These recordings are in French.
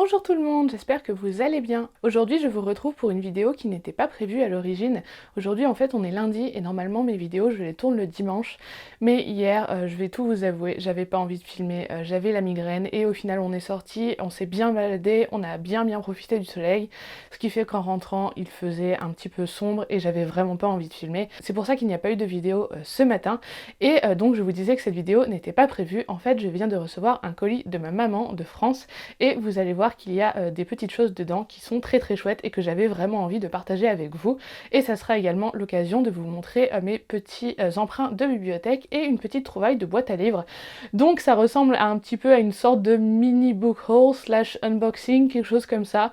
Bonjour tout le monde, j'espère que vous allez bien. Aujourd'hui je vous retrouve pour une vidéo qui n'était pas prévue à l'origine. Aujourd'hui en fait on est lundi et normalement mes vidéos je les tourne le dimanche. Mais hier, je vais tout vous avouer, j'avais pas envie de filmer, j'avais la migraine et au final on est sorti, on s'est bien baladé, on a bien profité du soleil. Ce qui fait qu'en rentrant il faisait un petit peu sombre et j'avais vraiment pas envie de filmer. C'est pour ça qu'il n'y a pas eu de vidéo ce matin. Et donc je vous disais que cette vidéo n'était pas prévue. En fait je viens de recevoir un colis de ma maman de France et vous allez voir qu'il y a des petites choses dedans qui sont très chouettes et que j'avais vraiment envie de partager avec vous. Et ça sera également l'occasion de vous montrer mes petits emprunts de bibliothèque et une petite trouvaille de boîte à livres. Donc ça ressemble un petit peu à une sorte de mini book haul slash unboxing, quelque chose comme ça.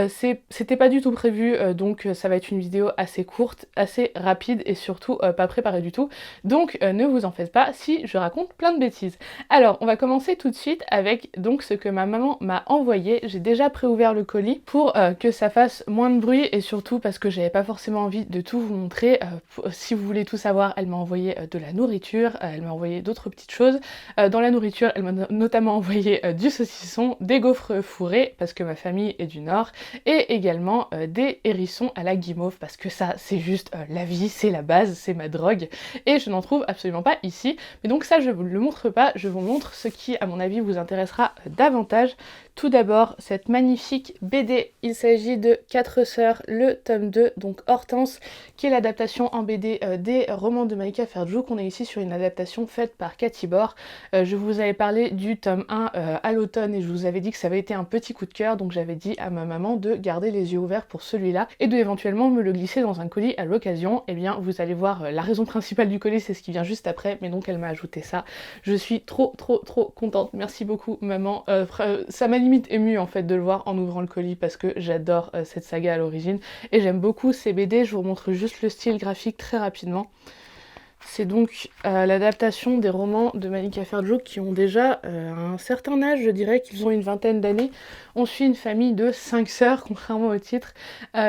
C'était pas du tout prévu, donc ça va être une vidéo assez courte, assez rapide et surtout pas préparée du tout. Donc ne vous en faites pas si je raconte plein de bêtises. Alors on va commencer tout de suite avec donc ce que ma maman m'a envoyé. J'ai déjà préouvert le colis pour que ça fasse moins de bruit et surtout parce que j'avais pas forcément envie de tout vous montrer. Si vous voulez tout savoir, elle m'a envoyé de la nourriture, elle m'a envoyé d'autres petites choses. Dans la nourriture, elle m'a notamment envoyé du saucisson, des gaufres fourrés parce que ma famille est du Nord et également des hérissons à la guimauve parce que ça c'est juste la vie, c'est la base, c'est ma drogue et je n'en trouve absolument pas ici. Mais donc ça je vous le montre pas, je vous montre ce qui à mon avis vous intéressera davantage. Tout d'abord, cette magnifique BD, il s'agit de 4 sœurs, le tome 2, donc Hortense, qui est l'adaptation en BD des romans de Malika Ferjouk. On est ici sur une adaptation faite par Cathy Bor. Je vous avais parlé du tome 1 à l'automne et je vous avais dit que ça avait été un petit coup de cœur, donc j'avais dit à ma maman de garder les yeux ouverts pour celui-là et de éventuellement me le glisser dans un colis à l'occasion. Et bien, vous allez voir, la raison principale du colis, c'est ce qui vient juste après, mais donc elle m'a ajouté ça. Je suis trop contente, merci beaucoup maman. Ça m'a limite émue en fait de le voir en ouvrant le colis parce que j'adore cette saga à l'origine et j'aime beaucoup ces BD. Je vous montre juste le style graphique très rapidement. C'est donc l'adaptation des romans de Malika Ferjouk qui ont déjà un certain âge, je dirais qu'ils ont une vingtaine d'années. On suit une famille de 5 sœurs, contrairement au titre,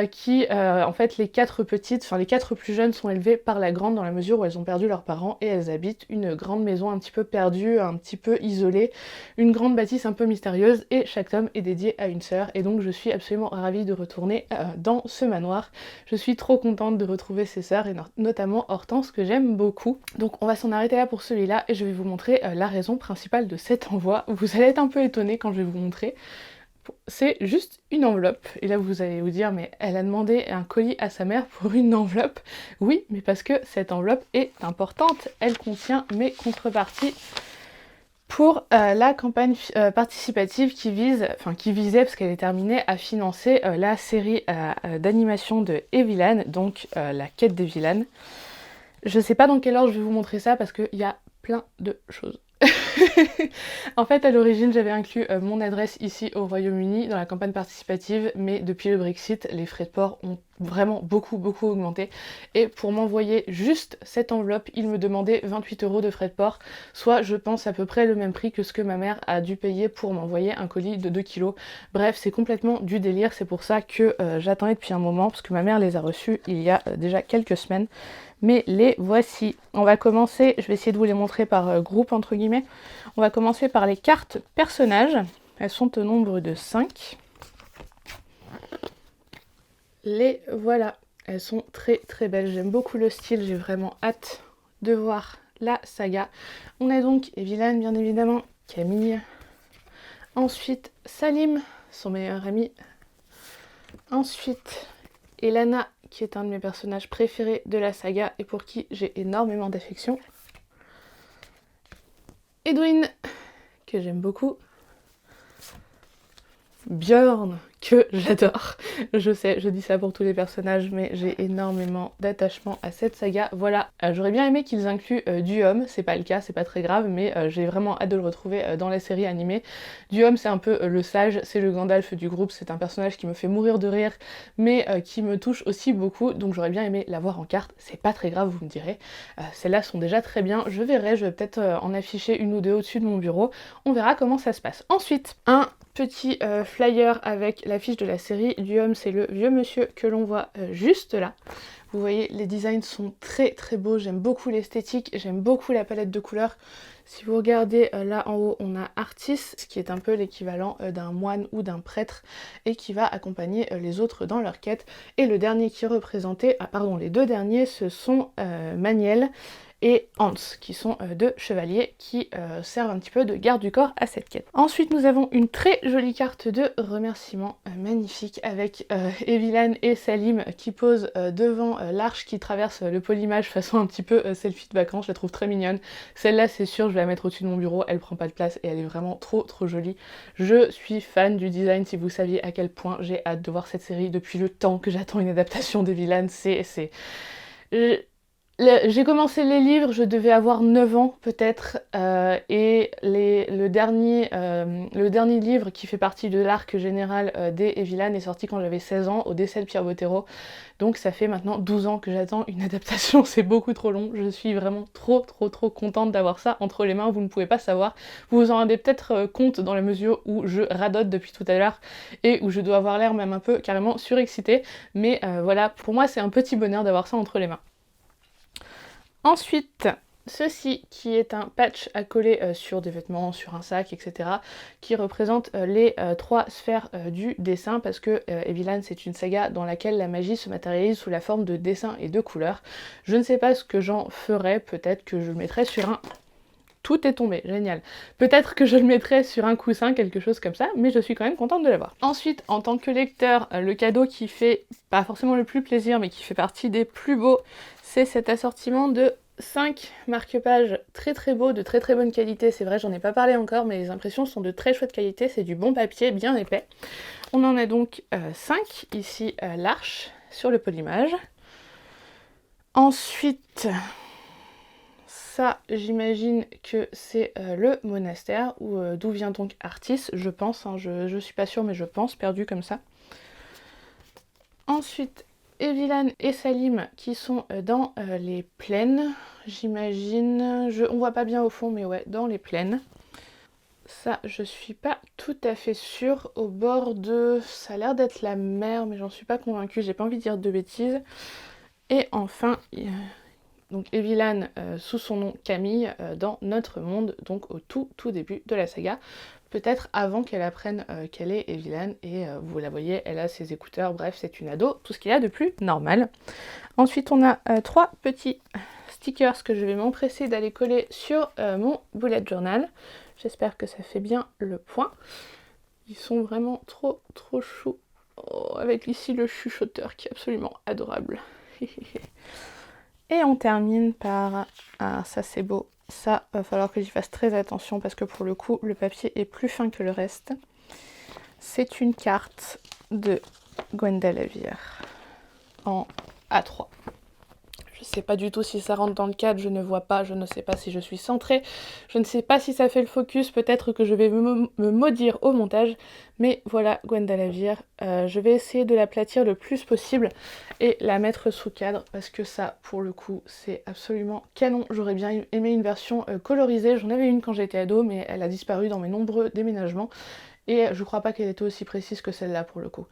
qui, en fait, les 4 petites, enfin les 4 plus jeunes sont élevées par la grande dans la mesure où elles ont perdu leurs parents et elles habitent une grande maison un petit peu perdue, un petit peu isolée, une grande bâtisse un peu mystérieuse et chaque tome est dédié à une sœur et donc je suis absolument ravie de retourner dans ce manoir. Je suis trop contente de retrouver ces sœurs et notamment Hortense que j'aime beaucoup. Donc on va s'en arrêter là pour celui-là et je vais vous montrer la raison principale de cet envoi. Vous allez être un peu étonnés quand je vais vous montrer. C'est juste une enveloppe. Et là vous allez vous dire mais elle a demandé un colis à sa mère pour une enveloppe. Oui, mais parce que cette enveloppe est importante. Elle contient mes contreparties pour la campagne participative qui visait, parce qu'elle est terminée, à financer la série d'animation de Evilan, donc la quête d'Evilan. Je sais pas dans quel ordre je vais vous montrer ça parce qu'il y a plein de choses. En fait, à l'origine, j'avais inclus mon adresse ici au Royaume-Uni dans la campagne participative, mais depuis le Brexit, les frais de port ont vraiment beaucoup augmenté. Et pour m'envoyer juste cette enveloppe, il me demandait 28 € de frais de port, soit je pense à peu près le même prix que ce que ma mère a dû payer pour m'envoyer un colis de 2 kg. Bref, c'est complètement du délire, c'est pour ça que j'attendais depuis un moment, parce que ma mère les a reçus il y a déjà quelques semaines. Mais les voici. On va commencer, je vais essayer de vous les montrer par groupe entre guillemets. On va commencer par les cartes personnages. Elles sont au nombre de 5. Les voilà. Elles sont très belles. J'aime beaucoup le style. J'ai vraiment hâte de voir la saga. On a donc Evilan bien évidemment, Camille. Ensuite Salim, son meilleur ami. Ensuite Elana, qui est un de mes personnages préférés de la saga et pour qui j'ai énormément d'affection. Edwin, que j'aime beaucoup. Björn, que j'adore. Je sais, je dis ça pour tous les personnages, mais j'ai énormément d'attachement à cette saga. Voilà, j'aurais bien aimé qu'ils incluent Duhomme, c'est pas le cas, c'est pas très grave, mais j'ai vraiment hâte de le retrouver dans la série animée. Duhomme, c'est un peu le sage, c'est le Gandalf du groupe, c'est un personnage qui me fait mourir de rire, mais qui me touche aussi beaucoup, donc j'aurais bien aimé l'avoir en carte. C'est pas très grave, vous me direz. Celles-là sont déjà très bien, je verrai, je vais peut-être en afficher une ou deux au-dessus de mon bureau. On verra comment ça se passe. Ensuite, un petit flyer avec l'affiche de la série. Duhomme, c'est le vieux monsieur que l'on voit juste là. Vous voyez, les designs sont très très beaux, j'aime beaucoup l'esthétique, j'aime beaucoup la palette de couleurs. Si vous regardez là en haut, on a Artis, ce qui est un peu l'équivalent d'un moine ou d'un prêtre, et qui va accompagner les autres dans leur quête. Et le dernier qui est représenté, les deux derniers, ce sont Maniel et Hans, qui sont deux chevaliers qui servent un petit peu de garde du corps à cette quête. Ensuite, nous avons une très jolie carte de remerciement magnifique avec Evilan et Salim qui posent devant l'arche qui traverse le polymage façon un petit peu selfie de vacances. Je la trouve très mignonne. Celle-là, c'est sûr, je vais la mettre au-dessus de mon bureau. Elle prend pas de place et elle est vraiment trop jolie. Je suis fan du design, si vous saviez à quel point j'ai hâte de voir cette série depuis le temps que j'attends une adaptation d'Evilan. J'ai commencé les livres, je devais avoir 9 ans peut-être, et le dernier livre qui fait partie de l'arc général des Evilan est sorti quand j'avais 16 ans, au décès de Pierre Bottero. Donc ça fait maintenant 12 ans que j'attends une adaptation, c'est beaucoup trop long. Je suis vraiment trop contente d'avoir ça entre les mains, vous ne pouvez pas savoir. Vous vous en rendez peut-être compte dans la mesure où je radote depuis tout à l'heure et où je dois avoir l'air même un peu carrément surexcitée. Mais voilà, pour moi c'est un petit bonheur d'avoir ça entre les mains. Ensuite, ceci qui est un patch à coller sur des vêtements, sur un sac, etc. qui représente les 3 sphères du dessin parce que Evilan c'est une saga dans laquelle la magie se matérialise sous la forme de dessins et de couleurs. Je ne sais pas ce que j'en ferai, peut-être que je le mettrai sur un... Tout est tombé, génial. Peut-être que je le mettrai sur un coussin, quelque chose comme ça, mais je suis quand même contente de l'avoir. Ensuite, en tant que lecteur, le cadeau qui fait pas forcément le plus plaisir, mais qui fait partie des plus beaux, c'est cet assortiment de 5 marque-pages très beaux, de très bonne qualité. C'est vrai, j'en ai pas parlé encore, mais les impressions sont de très chouette qualité, c'est du bon papier, bien épais. On en a donc 5, ici l'arche, sur le polymage. Ensuite... ça, j'imagine que c'est le monastère, ou d'où vient donc Artis, je pense, hein, je suis pas sûre, mais je pense, perdu comme ça. Ensuite, Evilan et Salim qui sont dans les plaines, j'imagine, on voit pas bien au fond, mais ouais, dans les plaines. Ça, je suis pas tout à fait sûre, au bord de... ça a l'air d'être la mer, mais j'en suis pas convaincue, j'ai pas envie de dire de bêtises. Et enfin... donc Evilan sous son nom Camille dans notre monde, donc au tout début de la saga, peut-être avant qu'elle apprenne qu'elle est Evilan, et vous la voyez, elle a ses écouteurs, bref c'est une ado, tout ce qu'il y a de plus normal. Ensuite on a 3 petits stickers que je vais m'empresser d'aller coller sur mon bullet journal, j'espère que ça fait bien le point, ils sont vraiment trop choux, avec ici le chuchoteur qui est absolument adorable. Et on termine par... ah, ça c'est beau. Ça, va falloir que j'y fasse très attention parce que pour le coup, le papier est plus fin que le reste. C'est une carte de Gwenda Lavire en A3. Je sais pas du tout si ça rentre dans le cadre, je ne vois pas, je ne sais pas si je suis centrée, je ne sais pas si ça fait le focus, peut-être que je vais me maudire au montage, mais voilà Gwenda Lavire, je vais essayer de l'aplatir le plus possible et la mettre sous cadre, parce que ça, pour le coup, c'est absolument canon. J'aurais bien aimé une version colorisée, j'en avais une quand j'étais ado, mais elle a disparu dans mes nombreux déménagements. Et je crois pas qu'elle était aussi précise que celle-là pour le coup.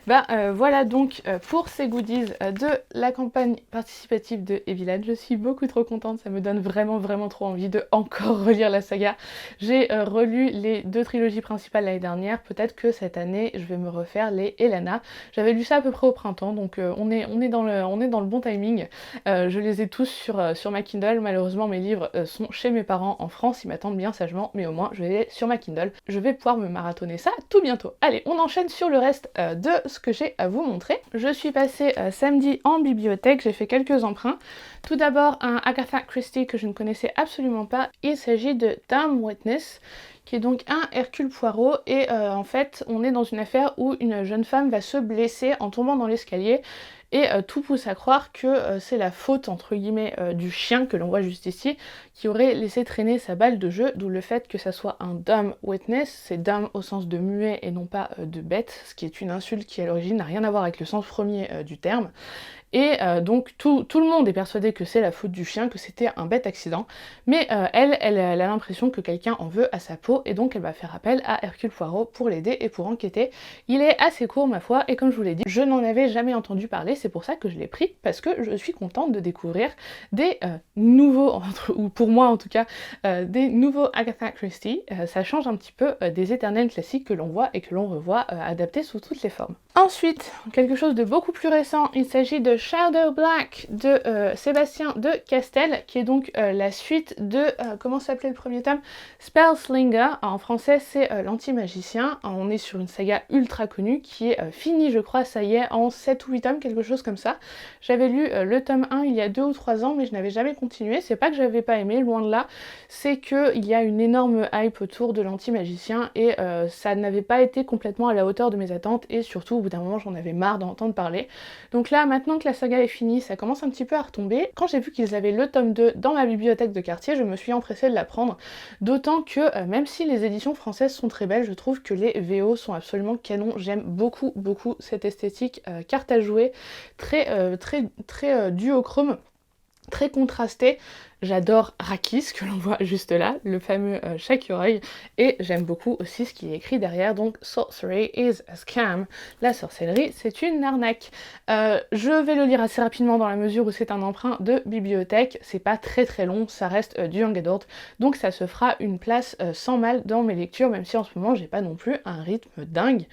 Voilà donc pour ces goodies de la campagne participative de Evilan. Je suis beaucoup trop contente, ça me donne vraiment trop envie de encore relire la saga. J'ai relu les 2 trilogies principales l'année dernière, peut-être que cette année je vais me refaire les Elana. J'avais lu ça à peu près au printemps, donc on est dans le bon timing. Je les ai tous sur ma Kindle, malheureusement mes livres sont chez mes parents en France, ils m'attendent bien sagement, mais au moins je les ai sur ma Kindle. Je vais pouvoir me marathonner ça tout bientôt. Allez, on enchaîne sur le reste de ce que j'ai à vous montrer. Je suis passée samedi en bibliothèque, j'ai fait quelques emprunts. Tout d'abord un Agatha Christie que je ne connaissais absolument pas. Il s'agit de Dumb Witness, qui est donc un Hercule Poirot, et en fait on est dans une affaire où une jeune femme va se blesser en tombant dans l'escalier, et tout pousse à croire que c'est la faute entre guillemets du chien que l'on voit juste ici, qui aurait laissé traîner sa balle de jeu, d'où le fait que ça soit un dumb witness, c'est dumb au sens de muet et non pas de bête, ce qui est une insulte qui à l'origine n'a rien à voir avec le sens premier du terme. Et donc tout le monde est persuadé que c'est la faute du chien, que c'était un bête accident, mais elle a l'impression que quelqu'un en veut à sa peau, et donc elle va faire appel à Hercule Poirot pour l'aider et pour enquêter. Il est assez court ma foi, et comme je vous l'ai dit, je n'en avais jamais entendu parler, c'est pour ça que je l'ai pris, parce que je suis contente de découvrir des nouveaux, ou pour moi en tout cas, des nouveaux Agatha Christie. Ça change un petit peu des éternels classiques que l'on voit et que l'on revoit adaptés sous toutes les formes. Ensuite, quelque chose de beaucoup plus récent, il s'agit de Shadow Black de Sébastien de Castel, qui est donc la suite de, comment s'appelait le premier tome, Spellslinger. En français c'est l'anti-magicien. On est sur une saga ultra connue qui est finie, je crois, ça y est, en 7 ou 8 tomes, quelque chose comme ça. J'avais lu le tome 1 il y a 2 ou 3 ans, mais je n'avais jamais continué. C'est pas que j'avais pas aimé, loin de là, c'est qu'il y a une énorme hype autour de l'anti-magicien et ça n'avait pas été complètement à la hauteur de mes attentes, et surtout au bout d'un moment j'en avais marre d'entendre parler. Donc là, maintenant que la saga est finie, ça commence un petit peu à retomber. Quand j'ai vu qu'ils avaient le tome 2 dans ma bibliothèque de quartier, je me suis empressée de la prendre, d'autant que même si les éditions françaises sont très belles, je trouve que les VO sont absolument canons. J'aime beaucoup cette esthétique carte à jouer, très duochrome, très contrasté. J'adore Rakis, que l'on voit juste là, le fameux Chakureuil, et j'aime beaucoup aussi ce qui est écrit derrière, donc Sorcery is a scam. La sorcellerie, c'est une arnaque. Je vais le lire assez rapidement dans la mesure où c'est un emprunt de bibliothèque, c'est pas très long, ça reste du young adult, donc ça se fera une place sans mal dans mes lectures, même si en ce moment j'ai pas non plus un rythme dingue.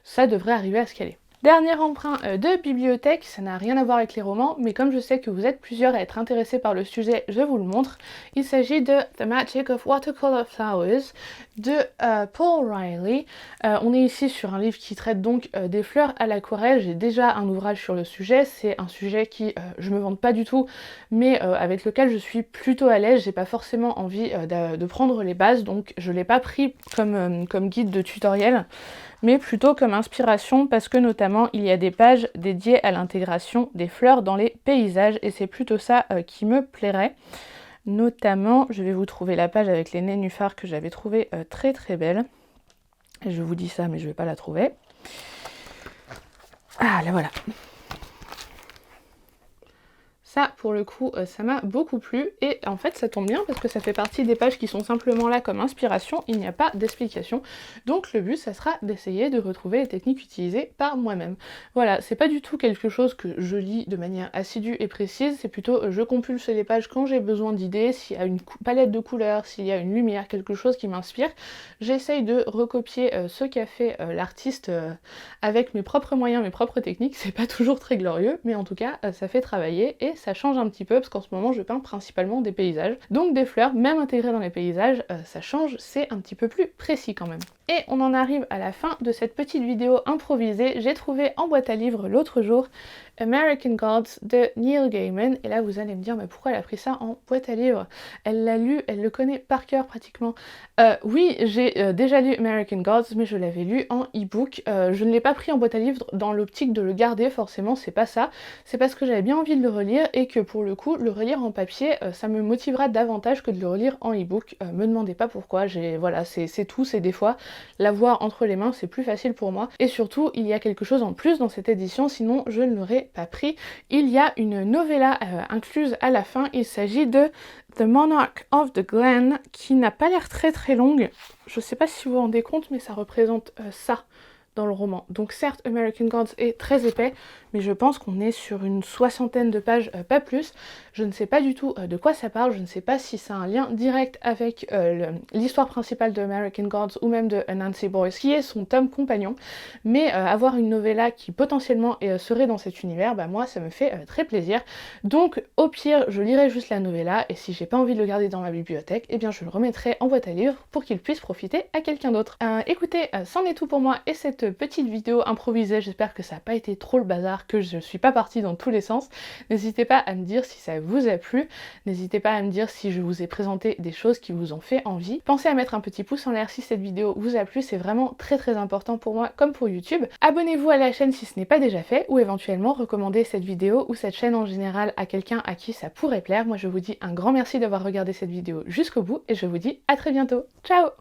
Ça devrait arriver à se caler. Dernier emprunt de bibliothèque, ça n'a rien à voir avec les romans, mais comme je sais que vous êtes plusieurs à être intéressés par le sujet, je vous le montre. Il s'agit de The Magic of Watercolor Flowers de Paul Riley. On est ici sur un livre qui traite donc des fleurs à l'aquarelle. J'ai déjà un ouvrage sur le sujet, c'est un sujet qui, je me vante pas du tout, mais avec lequel je suis plutôt à l'aise. J'ai pas forcément envie de prendre les bases, donc je l'ai pas pris comme guide de tutoriel, mais plutôt comme inspiration, parce que notamment il y a des pages dédiées à l'intégration des fleurs dans les paysages, et c'est plutôt ça qui me plairait. Notamment, je vais vous trouver la page avec les nénuphars que j'avais trouvé très belle. Et je vous dis ça, mais je vais pas la trouver. Ah, la voilà. Ça, pour le coup, ça m'a beaucoup plu, et en fait ça tombe bien parce que ça fait partie des pages qui sont simplement là comme inspiration, il n'y a pas d'explication, donc le but ça sera d'essayer de retrouver les techniques utilisées par moi-même. Voilà, c'est pas du tout quelque chose que je lis de manière assidue et précise, c'est plutôt je compulse les pages quand j'ai besoin d'idées, s'il y a une palette de couleurs, s'il y a une lumière, quelque chose qui m'inspire, j'essaye de recopier ce qu'a fait l'artiste avec mes propres moyens, mes propres techniques. C'est pas toujours très glorieux, mais en tout cas ça fait travailler et ça change un petit peu, parce qu'en ce moment je peins principalement des paysages, donc des fleurs, même intégrées dans les paysages, ça change, c'est un petit peu plus précis quand même. Et on en arrive à la fin de cette petite vidéo improvisée. J'ai trouvé en boîte à livres l'autre jour American Gods de Neil Gaiman, et là vous allez me dire mais pourquoi elle a pris ça en boîte à livres? Elle l'a lu, elle le connaît par cœur pratiquement. Oui, j'ai déjà lu American Gods, mais je l'avais lu en e-book. Je ne l'ai pas pris en boîte à livres dans l'optique de le garder, forcément, c'est pas ça. C'est parce que j'avais bien envie de le relire, et que pour le coup, le relire en papier, ça me motivera davantage que de le relire en e-book. Me demandez pas pourquoi, voilà, c'est tout, c'est des fois, l'avoir entre les mains, c'est plus facile pour moi. Et surtout, il y a quelque chose en plus dans cette édition, sinon je ne l'aurais pas pris. Il y a une novella incluse à la fin, il s'agit de The Monarch of the Glen, qui n'a pas l'air très longue. Je sais pas si vous vous rendez compte, mais ça représente ça dans le roman. Donc certes, American Gods est très épais, mais je pense qu'on est sur une 60aine de pages, pas plus. Je ne sais pas du tout de quoi ça parle, je ne sais pas si c'est un lien direct avec l'histoire principale de American Gods ou même de Nancy Boyce, qui est son tome compagnon, mais avoir une novella qui potentiellement serait dans cet univers, bah moi ça me fait très plaisir. Donc au pire, je lirai juste la novella, et si j'ai pas envie de le garder dans ma bibliothèque, eh bien je le remettrai en boîte à livres pour qu'il puisse profiter à quelqu'un d'autre. Écoutez, c'en est tout pour moi et cette petite vidéo improvisée. J'espère que ça n'a pas été trop le bazar, que je ne suis pas partie dans tous les sens. N'hésitez pas à me dire si ça vous a plu, n'hésitez pas à me dire si je vous ai présenté des choses qui vous ont fait envie. Pensez à mettre un petit pouce en l'air si cette vidéo vous a plu, c'est vraiment très important pour moi comme pour YouTube. Abonnez-vous à la chaîne si ce n'est pas déjà fait, ou éventuellement recommandez cette vidéo ou cette chaîne en général à quelqu'un à qui ça pourrait plaire. Moi je vous dis un grand merci d'avoir regardé cette vidéo jusqu'au bout, et je vous dis à très bientôt. Ciao!